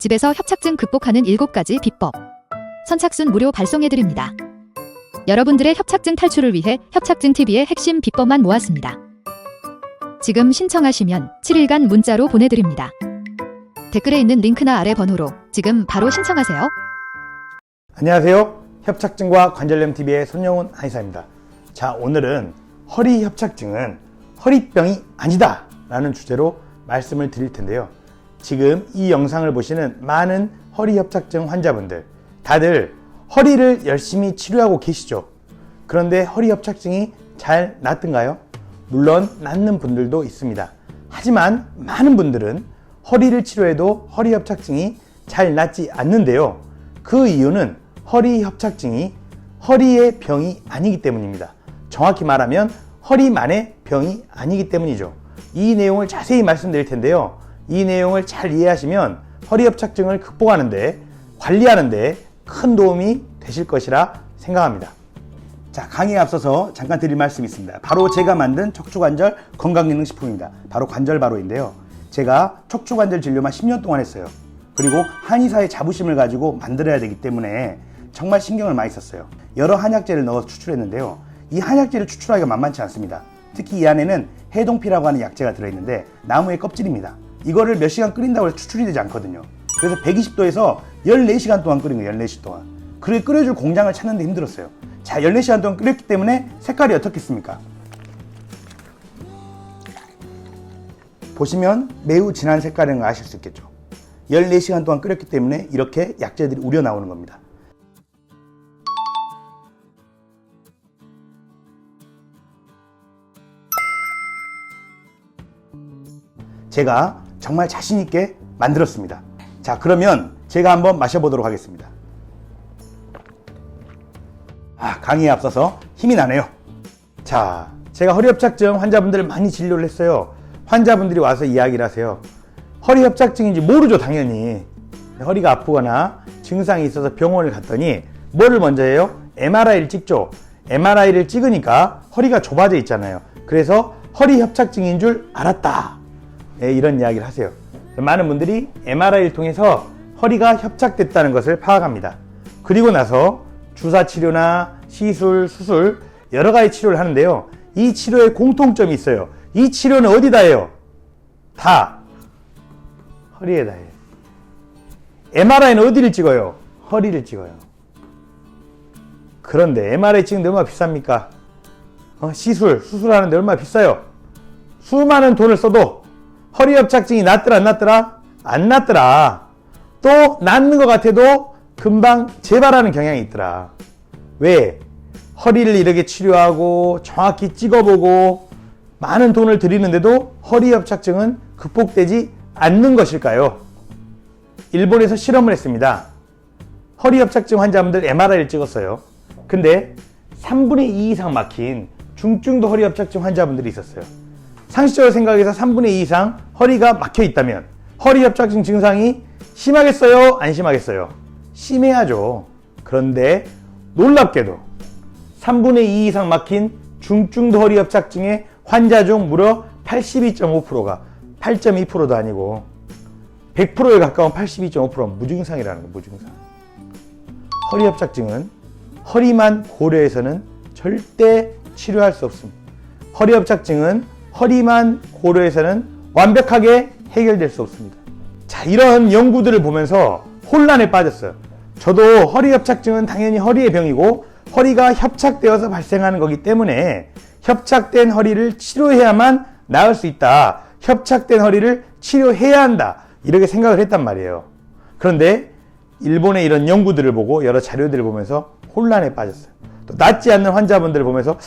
집에서 협착증 극복하는 7가지 비법. 선착순 무료 발송해드립니다. 여러분들의 협착증 탈출을 위해 협착증TV의 핵심 비법만 모았습니다. 지금 신청하시면 7일간 문자로 보내드립니다. 댓글에 있는 링크나 아래 번호로 지금 바로 신청하세요. 안녕하세요. 협착증과 관절염TV의 손영훈 한의사입니다. 자, 오늘은 허리 협착증은 허리병이 아니다 라는 주제로 말씀을 드릴 텐데요. 지금 이 영상을 보시는 많은 허리 협착증 환자분들, 다들 허리를 열심히 치료하고 계시죠? 그런데 허리 협착증이 잘 낫던가요? 물론 낫는 분들도 있습니다. 하지만 많은 분들은 허리를 치료해도 허리 협착증이 잘 낫지 않는데요. 그 이유는 허리 협착증이 허리의 병이 아니기 때문입니다. 정확히 말하면 허리만의 병이 아니기 때문이죠. 이 내용을 자세히 말씀드릴 텐데요. 이 내용을 잘 이해하시면 허리 협착증을 극복하는데, 관리하는데 큰 도움이 되실 것이라 생각합니다. 자, 강의에 앞서서 잠깐 드릴 말씀이 있습니다. 바로 제가 만든 척추관절 건강기능식품입니다. 바로 관절바로인데요. 제가 척추관절 진료만 10년 동안 했어요. 그리고 한의사의 자부심을 가지고 만들어야 되기 때문에 정말 신경을 많이 썼어요. 여러 한약재를 넣어서 추출했는데요. 이 한약재를 추출하기가 만만치 않습니다. 특히 이 안에는 해동피라고 하는 약재가 들어있는데 나무의 껍질입니다. 이거를 몇 시간 끓인다고 해서 추출이 되지 않거든요. 그래서 120도에서 14시간 동안 끓인 거예요. 14시간 동안. 그렇게 끓여줄 공장을 찾는데 힘들었어요. 자, 14시간 동안 끓였기 때문에 색깔이 어떻겠습니까? 보시면 매우 진한 색깔인 걸 아실 수 있겠죠. 14시간 동안 끓였기 때문에 이렇게 약재들이 우려 나오는 겁니다. 제가 정말 자신 있게 만들었습니다. 자, 그러면 제가 한번 마셔보도록 하겠습니다. 강의에 앞서서 힘이 나네요. 자, 제가 허리 협착증 환자분들을 많이 진료를 했어요. 환자분들이 와서 이야기를 하세요. 허리 협착증인지 모르죠, 당연히. 허리가 아프거나 증상이 있어서 병원을 갔더니 뭐를 먼저 해요? MRI를 찍죠. MRI를 찍으니까 허리가 좁아져 있잖아요. 그래서 허리 협착증인 줄 알았다. 이런 이야기를 하세요. 많은 분들이 MRI를 통해서 허리가 협착됐다는 것을 파악합니다. 그리고 나서 주사 치료나 시술, 수술 여러 가지 치료를 하는데요. 이 치료에 공통점이 있어요. 이 치료는 어디다 해요? 다 허리에다 해요. MRI는 어디를 찍어요? 허리를 찍어요. 그런데 MRI 찍는데 얼마나 비쌉니까? 수술하는데 얼마나 비싸요? 수많은 돈을 써도 허리 협착증이 낫더라 안 낫더라? 안 낫더라. 또 낫는 것 같아도 금방 재발하는 경향이 있더라. 왜? 허리를 이렇게 치료하고 정확히 찍어보고 많은 돈을 들이는데도 허리 협착증은 극복되지 않는 것일까요? 일본에서 실험을 했습니다. 허리 협착증 환자분들 MRI를 찍었어요. 근데 3분의 2 이상 막힌 중증도 허리 협착증 환자분들이 있었어요. 상식적으로 생각해서 3분의 2 이상 허리가 막혀 있다면 허리 협착증 증상이 심하겠어요? 안 심하겠어요? 심해야죠. 그런데 놀랍게도 3분의 2 이상 막힌 중증도 허리 협착증의 환자 중 무려 82.5%가 8.2%도 아니고 100%에 가까운 82.5%가 무증상이라는 거예요. 무증상. 허리 협착증은 허리만 고려해서는 절대 치료할 수 없습니다. 허리 협착증은 허리만 고려해서는 완벽하게 해결될 수 없습니다. 자, 이런 연구들을 보면서 혼란에 빠졌어요. 저도 허리 협착증은 당연히 허리의 병이고 허리가 협착되어서 발생하는 거기 때문에 협착된 허리를 치료해야만 나을 수 있다. 협착된 허리를 치료해야 한다. 이렇게 생각을 했단 말이에요. 그런데 일본의 이런 연구들을 보고 여러 자료들을 보면서 혼란에 빠졌어요. 또 낫지 않는 환자분들을 보면서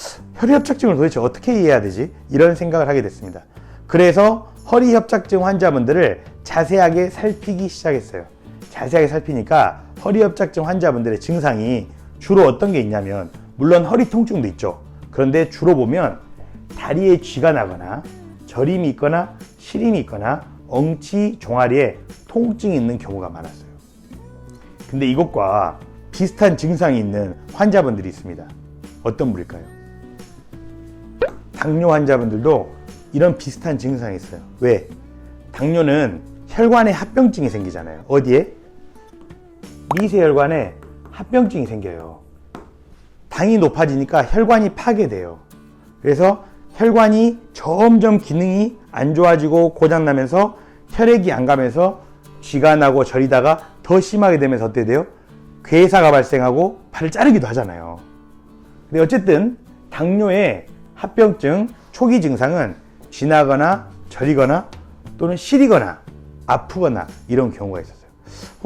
허리 협착증을 도대체 어떻게 이해해야 되지? 이런 생각을 하게 됐습니다. 그래서 허리 협착증 환자분들을 자세하게 살피기 시작했어요. 자세하게 살피니까 허리 협착증 환자분들의 증상이 주로 어떤 게 있냐면, 물론 허리 통증도 있죠. 그런데 주로 보면 다리에 쥐가 나거나 저림이 있거나 시림이 있거나 엉치 종아리에 통증이 있는 경우가 많았어요. 근데 이것과 비슷한 증상이 있는 환자분들이 있습니다. 어떤 분일까요? 당뇨 환자분들도 이런 비슷한 증상이 있어요. 왜? 당뇨는 혈관에 합병증이 생기잖아요. 어디에? 미세혈관에 합병증이 생겨요. 당이 높아지니까 혈관이 파괴돼요. 그래서 혈관이 점점 기능이 안 좋아지고 고장나면서 혈액이 안 가면서 쥐가 나고 저리다가 더 심하게 되면서 어떻게 돼요? 괴사가 발생하고 발을 자르기도 하잖아요. 근데 어쨌든 당뇨의 합병증 초기 증상은 쥐나거나 저리거나 또는 시리거나 아프거나 이런 경우가 있었어요.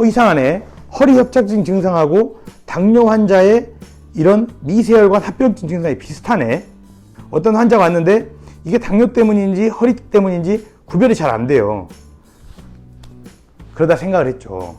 이상하네. 허리 협착증 증상하고 당뇨 환자의 이런 미세혈관 합병증 증상이 비슷하네. 어떤 환자가 왔는데 이게 당뇨 때문인지 허리 때문인지 구별이 잘 안 돼요. 그러다 생각을 했죠.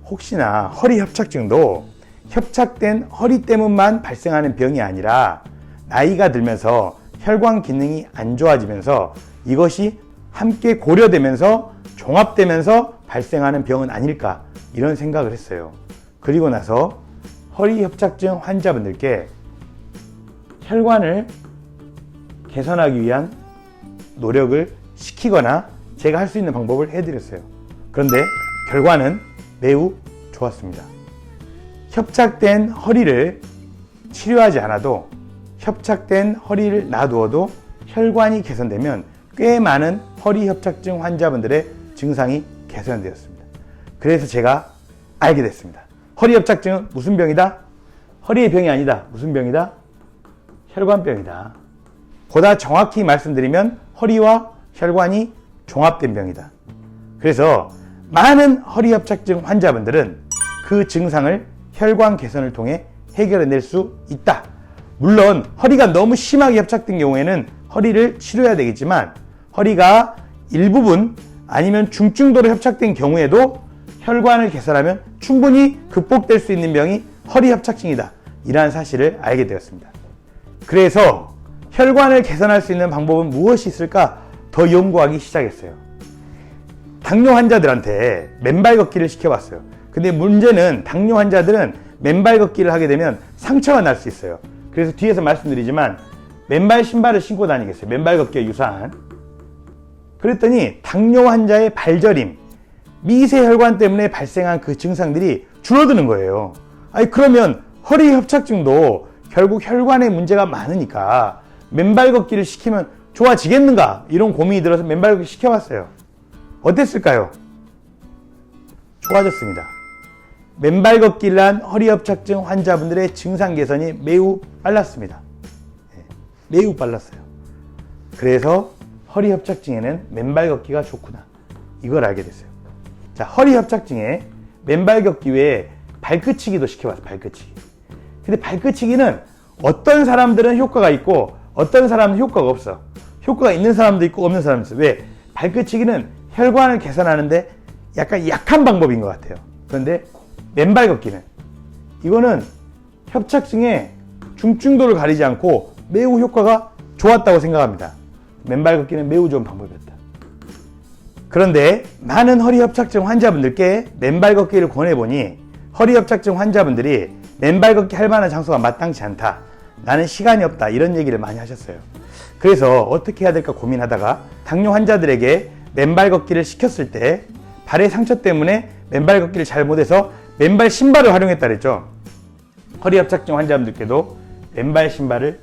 혹시나 허리 협착증도 협착된 허리 때문만 발생하는 병이 아니라 나이가 들면서 혈관 기능이 안 좋아지면서 이것이 함께 고려되면서 종합되면서 발생하는 병은 아닐까 이런 생각을 했어요. 그리고 나서 허리 협착증 환자분들께 혈관을 개선하기 위한 노력을 시키거나 제가 할 수 있는 방법을 해드렸어요. 그런데 결과는 매우 좋았습니다. 협착된 허리를 치료하지 않아도 협착된 허리를 놔두어도 혈관이 개선되면 꽤 많은 허리 협착증 환자분들의 증상이 개선되었습니다. 그래서 제가 알게 됐습니다. 허리 협착증은 무슨 병이다? 허리의 병이 아니다. 무슨 병이다? 혈관병이다. 보다 정확히 말씀드리면 허리와 혈관이 종합된 병이다. 그래서 많은 허리 협착증 환자분들은 그 증상을 혈관 개선을 통해 해결해낼 수 있다. 물론 허리가 너무 심하게 협착된 경우에는 허리를 치료해야 되겠지만 허리가 일부분 아니면 중증도로 협착된 경우에도 혈관을 개선하면 충분히 극복될 수 있는 병이 허리 협착증이다. 이러한 사실을 알게 되었습니다. 그래서 혈관을 개선할 수 있는 방법은 무엇이 있을까 더 연구하기 시작했어요. 당뇨 환자들한테 맨발 걷기를 시켜봤어요. 근데 문제는 당뇨 환자들은 맨발 걷기를 하게 되면 상처가 날 수 있어요. 그래서 뒤에서 말씀드리지만 맨발 신발을 신고 다니겠어요. 맨발 걷기와 유사한. 그랬더니 당뇨 환자의 발저림, 미세혈관 때문에 발생한 그 증상들이 줄어드는 거예요. 그러면 허리 협착증도 결국 혈관에 문제가 많으니까 맨발 걷기를 시키면 좋아지겠는가? 이런 고민이 들어서 맨발 걷기 시켜봤어요. 어땠을까요? 좋아졌습니다. 맨발 걷기를 한 허리 협착증 환자분들의 증상 개선이 매우 빨랐습니다. 매우 빨랐어요. 그래서 허리 협착증에는 맨발 걷기가 좋구나. 이걸 알게 됐어요. 자, 허리 협착증에 맨발 걷기 외에 발끝치기도 시켜봤어요. 발끝치기. 근데 발끝치기는 어떤 사람들은 효과가 있고 어떤 사람은 효과가 없어. 효과가 있는 사람도 있고 없는 사람도 있어. 왜? 발끝치기는 혈관을 개선하는데 약간 약한 방법인 것 같아요. 그런데 맨발 걷기는 이거는 협착증의 중증도를 가리지 않고 매우 효과가 좋았다고 생각합니다. 맨발 걷기는 매우 좋은 방법이었다. 그런데 많은 허리 협착증 환자분들께 맨발 걷기를 권해보니 허리 협착증 환자분들이 맨발 걷기 할 만한 장소가 마땅치 않다. 나는 시간이 없다. 이런 얘기를 많이 하셨어요. 그래서 어떻게 해야 될까 고민하다가 당뇨 환자들에게 맨발 걷기를 시켰을 때 발의 상처 때문에 맨발 걷기를 잘 못해서 맨발 신발을 활용했다 그랬죠. 허리 협착증 환자분들께도 맨발 신발을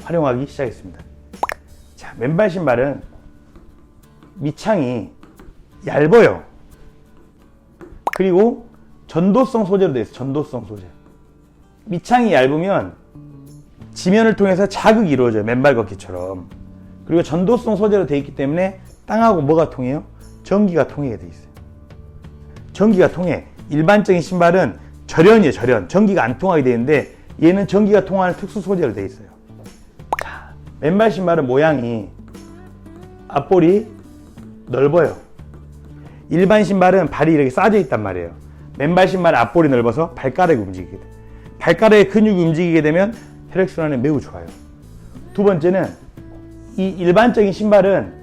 활용하기 시작했습니다. 자, 맨발 신발은 밑창이 얇아요. 그리고 전도성 소재로 되어 있어요. 전도성 소재. 밑창이 얇으면 지면을 통해서 자극이 이루어져요. 맨발 걷기처럼. 그리고 전도성 소재로 되어 있기 때문에 땅하고 뭐가 통해요? 전기가 통하게 되어 있어요. 전기가 통해. 일반적인 신발은 절연이에요. 절연. 전기가 안 통하게 되어 있는데 얘는 전기가 통하는 특수 소재로 되어 있어요. 자, 맨발 신발은 모양이 앞볼이 넓어요. 일반 신발은 발이 이렇게 싸져 있단 말이에요. 맨발 신발은 앞볼이 넓어서 발가락이 움직이게 돼요. 발가락의 근육이 움직이게 되면 혈액순환에 매우 좋아요. 두 번째는 이 일반적인 신발은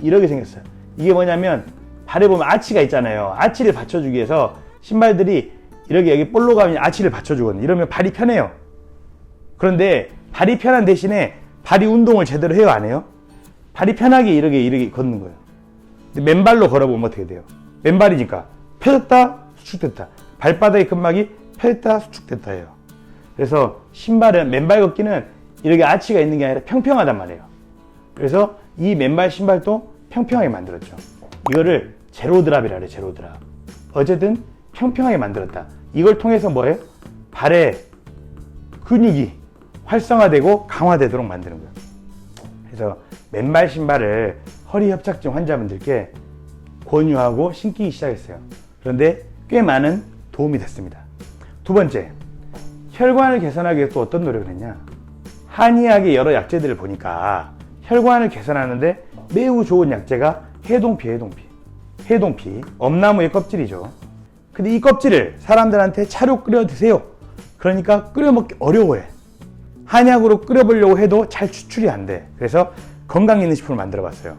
이렇게 생겼어요. 이게 뭐냐면 발에 보면 아치가 있잖아요. 아치를 받쳐주기 위해서 신발들이 이렇게 여기 볼로 가면 아치를 받쳐주거든요. 이러면 발이 편해요. 그런데 발이 편한 대신에 발이 운동을 제대로 해요, 안 해요? 발이 편하게 이렇게 걷는 거예요. 근데 맨발로 걸어보면 어떻게 돼요? 맨발이니까 펴졌다 수축됐다. 발바닥의 근막이 펴졌다 수축됐다 해요. 그래서 신발은 맨발 걷기는 이렇게 아치가 있는 게 아니라 평평하단 말이에요. 그래서 이 맨발 신발도 평평하게 만들었죠. 이거를 제로 드랍이라 그래. 제로 드랍. 어쨌든 평평하게 만들었다. 이걸 통해서 뭐예요? 발의 근육이 활성화되고 강화되도록 만드는 거예요. 그래서 맨발 신발을 허리 협착증 환자분들께 권유하고 신기 시작했어요. 그런데 꽤 많은 도움이 됐습니다. 두 번째, 혈관을 개선하기 위해서 또 어떤 노력을 했냐? 한의학의 여러 약재들을 보니까 혈관을 개선하는데 매우 좋은 약재가 해동피. 해동피, 엄나무의 껍질이죠. 근데 이 껍질을 사람들한테 차로 끓여 드세요. 그러니까 끓여 먹기 어려워해. 한약으로 끓여보려고 해도 잘 추출이 안 돼. 그래서 건강 있는 식품을 만들어 봤어요.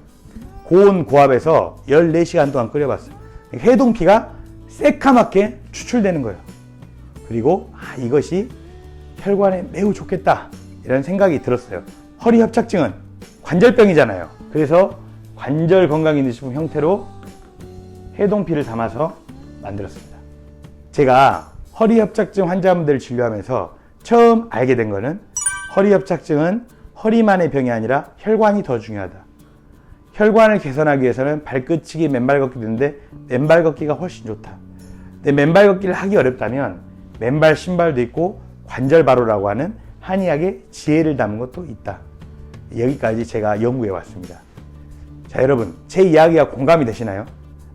고온 고압에서 14시간 동안 끓여봤어요. 해동피가 새카맣게 추출되는 거예요. 그리고 이것이 혈관에 매우 좋겠다 이런 생각이 들었어요. 허리 협착증은 관절병이잖아요. 그래서 관절 건강 있는 식품 형태로 해동피를 담아서 만들었습니다. 제가 허리 협착증 환자분들을 진료하면서 처음 알게 된 거는 허리 협착증은 허리만의 병이 아니라 혈관이 더 중요하다. 혈관을 개선하기 위해서는 발끝치기 맨발 걷기 되는데 맨발 걷기가 훨씬 좋다. 근데 맨발 걷기를 하기 어렵다면 맨발 신발도 있고 관절 바로라고 하는 한의학의 지혜를 담은 것도 있다. 여기까지 제가 연구해 왔습니다. 자, 여러분, 제 이야기가 공감이 되시나요?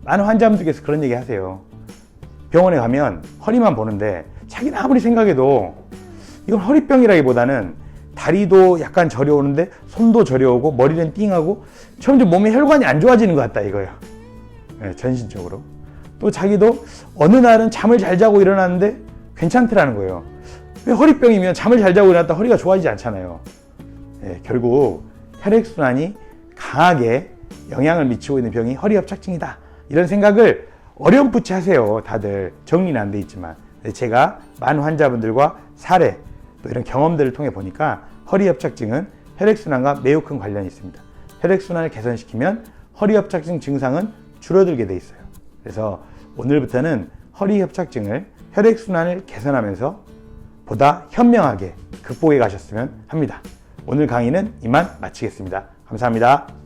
많은 환자분들께서 그런 얘기 하세요. 병원에 가면 허리만 보는데 자기는 아무리 생각해도 이건 허리병이라기보다는 다리도 약간 저려오는데 손도 저려오고 머리는 띵하고 점점 몸의 혈관이 안 좋아지는 것 같다 이거예요. 네, 전신적으로. 또 자기도 어느 날은 잠을 잘 자고 일어났는데 괜찮더라는 거예요. 왜 허리병이면 잠을 잘 자고 일어났다 허리가 좋아지지 않잖아요. 네, 결국 혈액순환이 강하게 영향을 미치고 있는 병이 허리협착증이다. 이런 생각을 어렴풋이 하세요. 다들 정리는 안 돼 있지만. 제가 많은 환자분들과 사례 또 이런 경험들을 통해 보니까 허리협착증은 혈액순환과 매우 큰 관련이 있습니다. 혈액순환을 개선시키면 허리협착증 증상은 줄어들게 돼 있어요. 그래서 오늘부터는 허리협착증을 혈액순환을 개선하면서 보다 현명하게 극복해 가셨으면 합니다. 오늘 강의는 이만 마치겠습니다. 감사합니다.